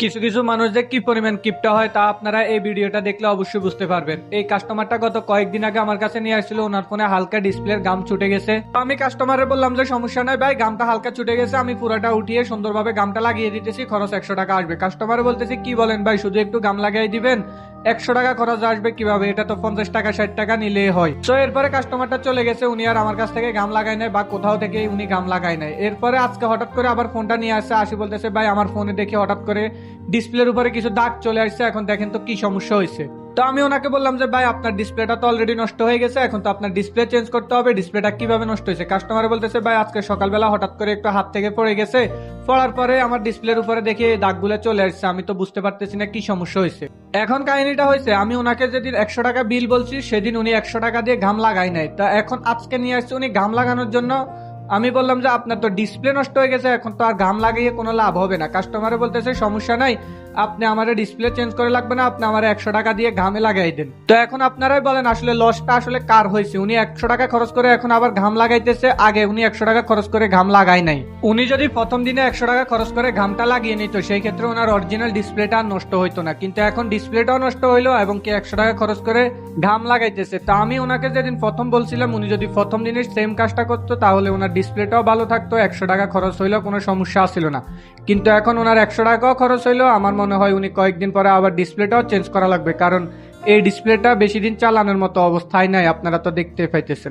কিছু কিছু মানুষ যে কি পরিমাণ কিপটা হয় তা আপনারা এই ভিডিওটা দেখলে অবশ্যই বুঝতে পারবেন। এই কাস্টমারটা গত কয়েকদিন আগে আমার কাছে নিয়ে আসছিল, ওনার ফোনে হালকা ডিসপ্লের গাম ছুটে গেছে। তো আমি কাস্টমারে বললাম যে সমস্যা নাই ভাই, গামটা হালকা ছুটে গেছে, আমি পুরোটা উঠিয়ে সুন্দরভাবে গামটা লাগিয়ে দিতেছি, খরচ 100 টাকা আসবে। কাস্টমারে বলতেছি কি বলেন ভাই, শুধু একটু গাম লাগাই দিবেন, 100 টাকা খরচ আসবে কিভাবে, এটা তো 50 টাকা 60 টাকা নিলেই হয়। তো এরপরে কাস্টমারটা চলে গেছে, উনি আর আমার কাছ থেকে গাম লাগায় নাই বা কোথাও থেকে উনি গাম লাগায় নাই। এরপরে আজকে হঠাৎ করে আবার ফোনটা নিয়ে আসছে, আসি বলতেছে ভাই আমার ফোনে দেখে হঠাৎ করে ডিসপ্লের উপরে কিছু দাগ চলে আসছে, এখন দেখেন তো কি সমস্যা হয়েছে। তো আমি ওনাকে বললাম যে ভাই আপনার ডিসপ্লেটা তো অলরেডি নষ্ট হয়ে গেছে, এখন তো আপনার ডিসপ্লে চেঞ্জ করতে হবে। ডিসপ্লেটা কিভাবে নষ্ট হয়েছে? কাস্টমার বলতেছে ভাই আজকে সকালবেলা হঠাৎ করে একটু হাত থেকে পড়ে গেছে, পড়ার পরে আমার ডিসপ্লের উপরে দেখে দাগগুলো চলে আসছে, আমি তো বুঝতে পারতেছি না কি সমস্যা হয়েছে। এখন কাহিনীটা হয়েছে, আমি ওনাকে যেদিন 100 টাকা বিল বলছি সেদিন উনি 100 টাকা দিয়ে ঘাম লাগাই নাই। তা এখন আজকে নিয়ে আসছে উনি ঘাম লাগানোর জন্য। আমি বললাম যে আপনার তো ডিসপ্লে নষ্ট হয়ে গেছে, এখন তো আর ঘাম লাগিয়ে কোনো লাভ হবে না। কাস্টমারে বলতেছে সমস্যা নাই, আপনি আমার ডিসপ্লে চেঞ্জ করে লাগবে না, আপনি আমার 100 টাকা দিয়ে ঘামে লাগাই দেন। তো এখন আপনারাই বলেন আসলে লসটা আসলে কার হয়েছে? উনি 100 টাকা খরচ করে এখন আবার ঘাম লাগাইতেছে, আগে উনি 100 টাকা খরচ করে ঘাম লাগাই নাই। উনি যদি প্রথম দিনে 100 টাকা খরচ করে ঘামটা লাগিয়ে নিত সেই ক্ষেত্রে ওনার অরিজিনাল ডিসপ্লেটা আর নষ্ট হইতো না, কিন্তু এখন ডিসপ্লেটাও নষ্ট হইলো এবং কি 100 টাকা খরচ করে ঘাম লাগাইতেছে। তা আমি ওনাকে যেদিন প্রথম বলছিলাম উনি যদি প্রথম দিনের সেম কাজটা করতো তাহলে ওনার ডিসপ্লেটাও ভালো থাকতো, 100 টাকা খরচ হইলেও কোনো সমস্যা আসছিল না। কিন্তু এখন ওনার 100 টাকাও খরচ হইলো, আমার মনে হয় উনি কয়েকদিন পরে আবার ডিসপ্লেটাও চেঞ্জ করা লাগবে, কারণ এই ডিসপ্লেটা বেশি দিন চালানোর মতো অবস্থায় নাই, আপনারা তো দেখতে পাইতেছেন।